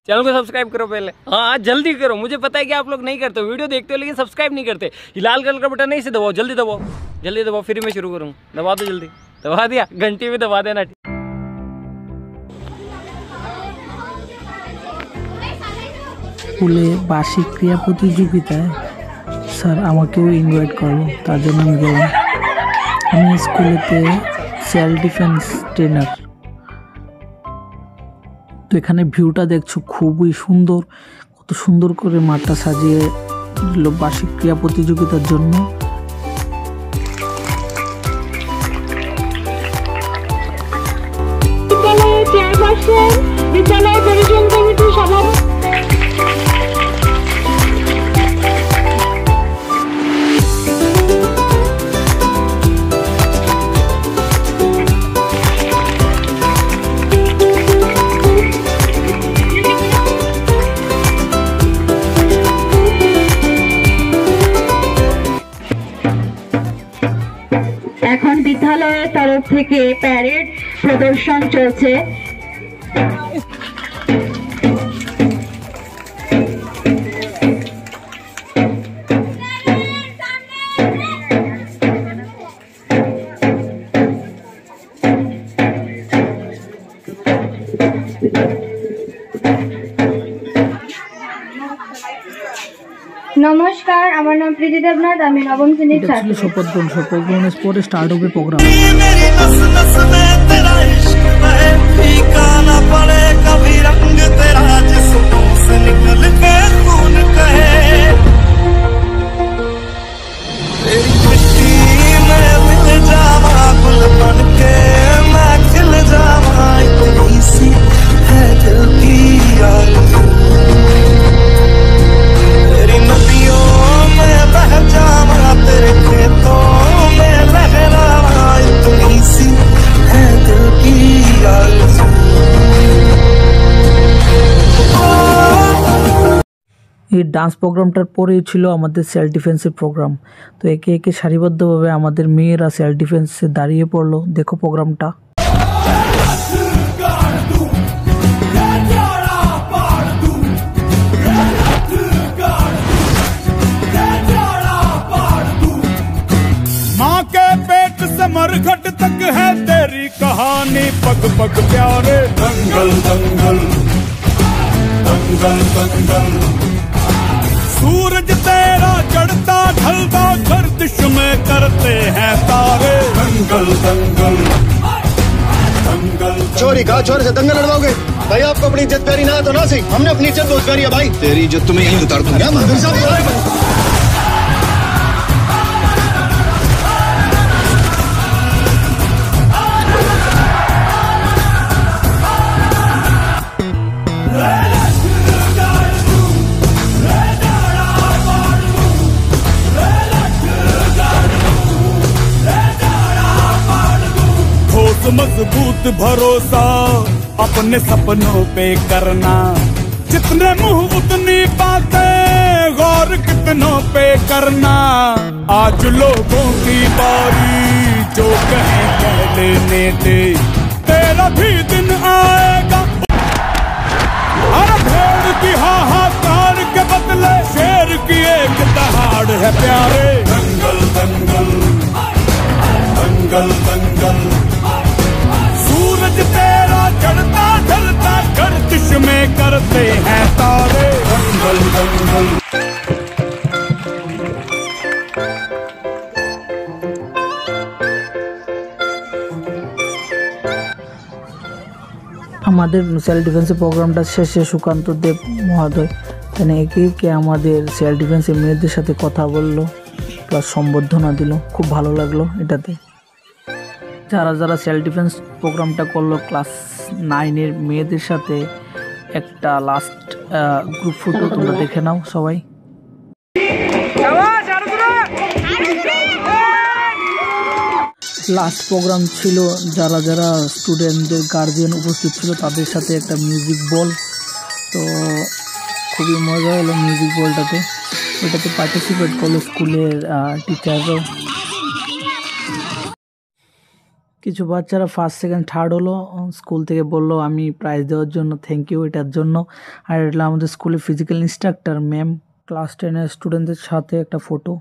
Channel को subscribe करो पहले। हाँ जल्दी करो, मुझे पता है कि आप लोग नहीं करते हो, वीडियो देखते हो लेकिन सब्सक्राइब नहीं करते। लाल कलर का बटन नहीं से दबाओ, जल्दी दबाओ, जल्दी दबाओ, फिर मैं शुरू करूँ। दबा दो जल्दी, दबा दिया, घंटी में दबा देना। স্কুলে বার্ষিক ক্রীড়া প্রতিযোগিতায় স্যার আমাকেও ইনভাইট করলো, তার জন্য আমি গেলাম। আমি স্কুলেতে সেলফ ডিফেন্স ট্রেনার। তো এখানে ভিউটা দেখছো খুবই সুন্দর, কত সুন্দর করে মাঠটা সাজিয়ে দিল বার্ষিক ক্রীড়া প্রতিযোগিতার জন্য। বিদ্যালয় পরিচালন কমিটির সভাপতি এখন বিদ্যালয়ের তরফ থেকে প্যারেড প্রদর্শন চলছে। নমস্কার, আমার নাম প্রীতি দেবনাথ, আমি নবম শ্রেণীর ছাত্রী। শপথ গ্রহণের পরে স্টার্ট হবে প্রোগ্রাম। এই ডান্স প্রোগ্রামটার পরেই ছিল আমাদের সেলফ ডিফেন্সের প্রোগ্রাম। তো একে একে সারিবদ্ধভাবে আমাদের মেয়েরা সেলফ ডিফেন্সে দাঁড়িয়ে পড়লো। দেখো প্রোগ্রামটা। माँ के पेट से मरघट तक है तेरी कहानी, पग पग प्यारे। दंगल दंगल दंगल दंगल, सूरज तेरा चढ़ता ढलता गर्दिश में करते हैं तारे। दंगल दंगल दंगल। चोरी कहा चोरी से दंगल लड़वाओगे? भाई आपको अपनी इज्जत प्यारी ना तो ना सी, हमने अपनी इज्जत बहुत प्यारी है भाई। तेरी इज्जत तुम्हें यहीं उतार दूंगा। मजबूत भरोसा अपने सपनों पे करना, जितने मुंह उतनी बातें, गौर कितनों पे करना। आज लोगों की बारी, जो कहें कह लेने दे, तेरा भी दिन आएगा। अरे भेड़ की हाहाकार के बदले शेर की एक दहाड़ है प्यारे। दंगल दंगल दंगल दंगल, सूरज तेरा चढ़ता ढलता गर्दिश में करते हैं तारे। दंगल दंगल। আমাদের সেলফ ডিফেন্সের প্রোগ্রামটা শেষে সুকান্ত দেব মহোদয় তিনি একে একে আমাদের সেলফ ডিফেন্সের মেয়েদের সাথে কথা বললো, প্লাস সম্বর্ধনা দিল। খুব ভালো লাগলো এটাতে। যারা যারা সেলফ ডিফেন্স প্রোগ্রামটা করলো ক্লাস 9-এর মেয়েদের সাথে একটা লাস্ট গ্রুপ ফটো তোমরা দেখে নাও সবাই। লাস্ট প্রোগ্রাম ছিল, যারা যারা স্টুডেন্টদের গার্জিয়ান উপস্থিত ছিল তাদের সাথে একটা মিউজিক বল। তো খুবই মজা হলো মিউজিক বলটাতে। ওটাতে পার্টিসিপেট করলো স্কুলের টিচাররাও। কিছু বাচ্চারা ফার্স্ট সেকেন্ড থার্ড হলো, স্কুল থেকে বললো আমি প্রাইজ দেওয়ার জন্য, থ্যাংক ইউ এটার জন্য। আর এটা আমাদের স্কুলে ফিজিক্যাল ইনস্ট্রাক্টর ম্যাম, ক্লাস 10-এর স্টুডেন্টদের সাথে একটা ফটো।